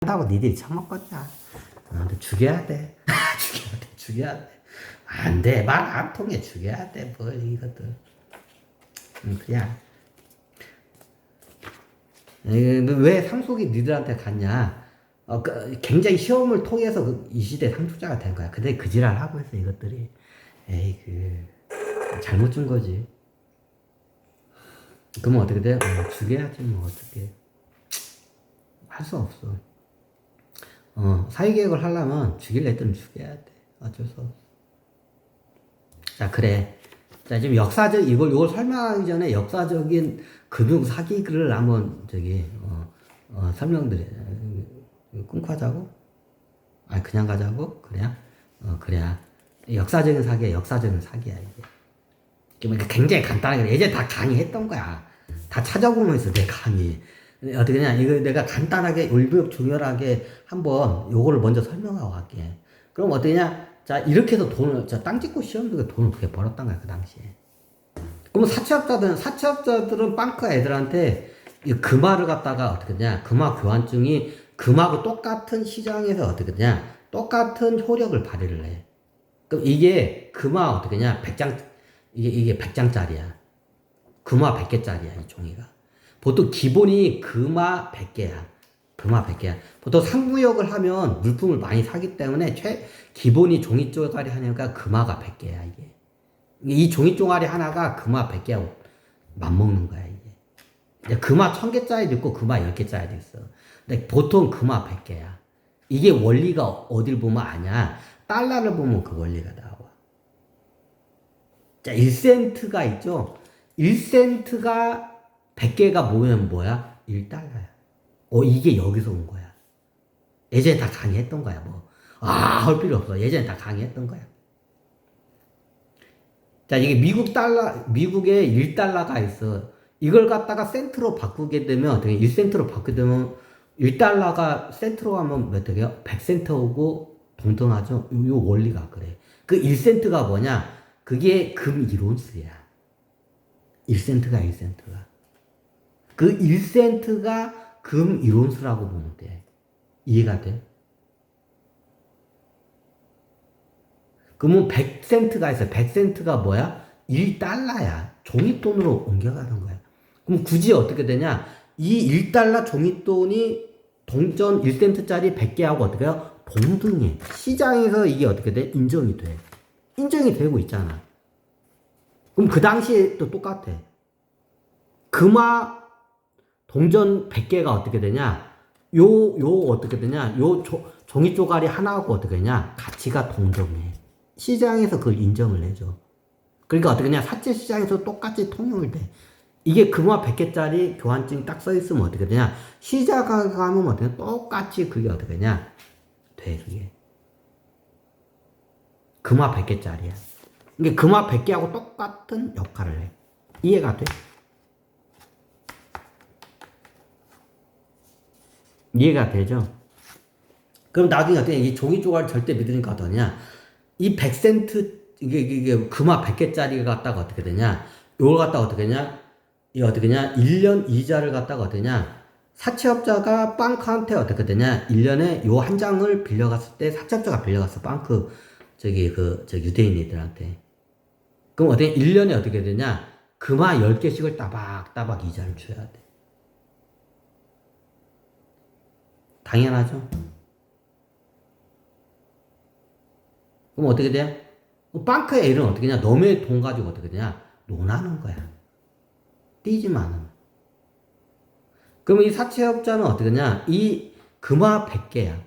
한다고 니들이 처먹겠냐. 근데 죽여야 돼. 죽여야 돼. 안 돼. 말 안 통해. 죽여야 돼. 뭐, 이것들. 그냥. 왜 상속이 니들한테 갔냐. 굉장히 시험을 통해서 이 시대 상속자가 된 거야. 근데 그 지랄 하고 있어, 이것들이. 에이, 잘못 준 거지. 그러면 어떻게 돼? 죽여야지, 뭐, 어떻게. 할 수 없어. 사회계획을 하려면 죽일 애들은 죽여야 돼. 어쩔 수 없어. 자, 그래. 자, 지금 이걸 설명하기 전에 역사적인 금융 사기를 한번, 설명드려. 끊고 하자고? 아니, 그냥 가자고? 그래야? 그래야. 역사적인 사기야, 이게. 그러니까 굉장히 간단하게, 예전에 다 강의했던 거야. 다 찾아보면 있어, 내 강의. 어떻게 그냥 이거 내가 간단하게 울벽중열하게 한번 요거를 먼저 설명하고 갈게. 그럼 어떠냐? 자, 이렇게 해서 땅 짓고 시험 보고 돈을 그렇게 벌었단 거야, 그 당시에. 그럼 사채업자들은 빵크 애들한테 금화를 갖다가 어떻게 되냐? 금화 교환증이 금하고 똑같은 시장에서 어떻게 되냐? 똑같은 효력을 발휘를 해. 그럼 이게 금화 어떻게 되냐? 100장, 이게 100장짜리야. 금화 100개짜리야, 이 종이가. 보통 기본이 금화 100개야. 금화 100개야. 보통 상무역을 하면 물품을 많이 사기 때문에 기본이 종이 쪼가리 하니까 금화가 100개야, 이게. 이 종이 쪼가리 하나가 금화 100개하고 맞먹는 거야, 이게. 금화 1000개짜리도 있고 금화 10개짜리도 있어. 근데 보통 금화 100개야. 이게 원리가 어딜 보면 아냐. 달러를 보면 그 원리가 나와. 자, 1센트가 있죠? 1센트가 100개가 모이면 뭐야? 1달러야. 이게 여기서 온 거야. 예전에 다 강의했던 거야, 뭐. 할 필요 없어. 예전에 다 강의했던 거야. 자, 이게 미국에 1달러가 있어. 이걸 갖다가 센트로 바꾸게 되면, 어떻게, 1센트로 바꾸게 되면, 1달러가 센트로 가면 몇 개요? 100센트 오고 동등하죠? 요 원리가 그래. 그 1센트가 뭐냐? 그게 금 1온스야. 1센트가. 그 1센트가 금 1온스라고 보면 돼. 이해가 돼? 그러면 100센트가 있어. 100센트가 뭐야? 1달러야. 종이돈으로 옮겨가는 거야. 그럼 굳이 어떻게 되냐? 이 1달러 종이돈이 동전 1센트짜리 100개하고 어떻게 해요? 동등해. 시장에서 이게 어떻게 돼? 인정이 돼. 인정이 되고 있잖아. 그럼 그 당시에 또 똑같아. 금화 동전 100개가 어떻게 되냐? 어떻게 되냐? 종이 쪼가리 하나하고 어떻게 되냐? 가치가 동등해. 시장에서 그걸 인정을 해줘. 그러니까 어떻게 되냐? 사채 시장에서 똑같이 통용이 돼. 이게 금화 100개짜리 교환증 딱 써있으면 어떻게 되냐? 시장 가면 어떻게 되냐? 똑같이 그게 어떻게 되냐? 돼, 그게. 금화 100개짜리야. 이게 금화 100개하고 똑같은 역할을 해. 이해가 돼? 이해가 되죠? 그럼 나중에 어떻게 이 종이 조각을 절대 믿으니까 어떠냐? 이 100센트, 이게 금화 100개짜리가 갖다가 어떻게 되냐? 이걸 갖다가 어떻게 되냐? 이 어떻게 되냐? 1년 이자를 갖다가 어떻게 되냐? 사채업자가 빵크한테 어떻게 되냐? 1년에 요 한 장을 빌려갔을 때 사채업자가 빌려갔어. 빵크, 유대인들한테. 그럼 어떻게, 1년에 어떻게 되냐? 금화 10개씩을 따박따박 이자를 줘야 돼. 당연하죠? 그럼 어떻게 돼? 빵크의 일은 어떻게 되냐? 너의 돈 가지고 어떻게 되냐? 논하는 거야. 띄지만 않으면. 그러면 이 사채업자는 어떻게 되냐? 이 금화 100개야.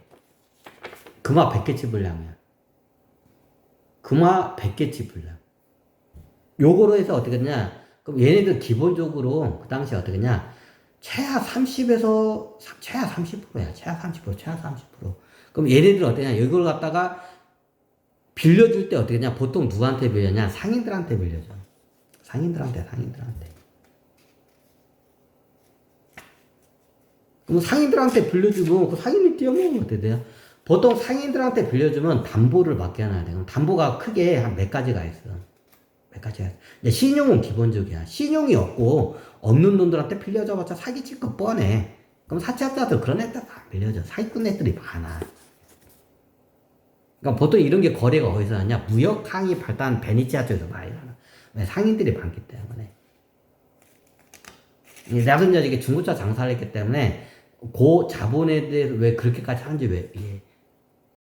금화 100개치 분량이야. 금화 100개치 분량. 요거로 해서 어떻게 되냐? 그럼 얘네들 기본적으로 그 당시에 어떻게 되냐? 최하 30%야. 최하 30%. 그럼 얘네들 어떻게 되냐? 이걸 갖다가 빌려줄 때 어떻게 되냐? 보통 누구한테 빌려냐? 상인들한테 빌려줘. 상인들한테. 그럼 상인들한테 빌려주고 그 상인이 뛰어먹으면 어떻게 돼요? 보통 상인들한테 빌려주면 담보를 맡겨놔야 돼. 그럼 담보가 크게 한 몇 가지가 있어. 신용은 기본적이야. 신용이 없고 없는 놈들한테 빌려줘봤자 사기칠 거 뻔해. 그럼 사채업자들 그런 애들 안 빌려줘. 사기꾼 애들이 많아. 그러니까 보통 이런 게 거래가 어디서 하냐? 무역항이 발달한 베네치아 쪽에서 많이 나나. 왜? 상인들이 많기 때문에. 내가 이제 이게 중고차 장사를 했기 때문에 고 자본에 대해 왜 그렇게까지 하는지 왜 이게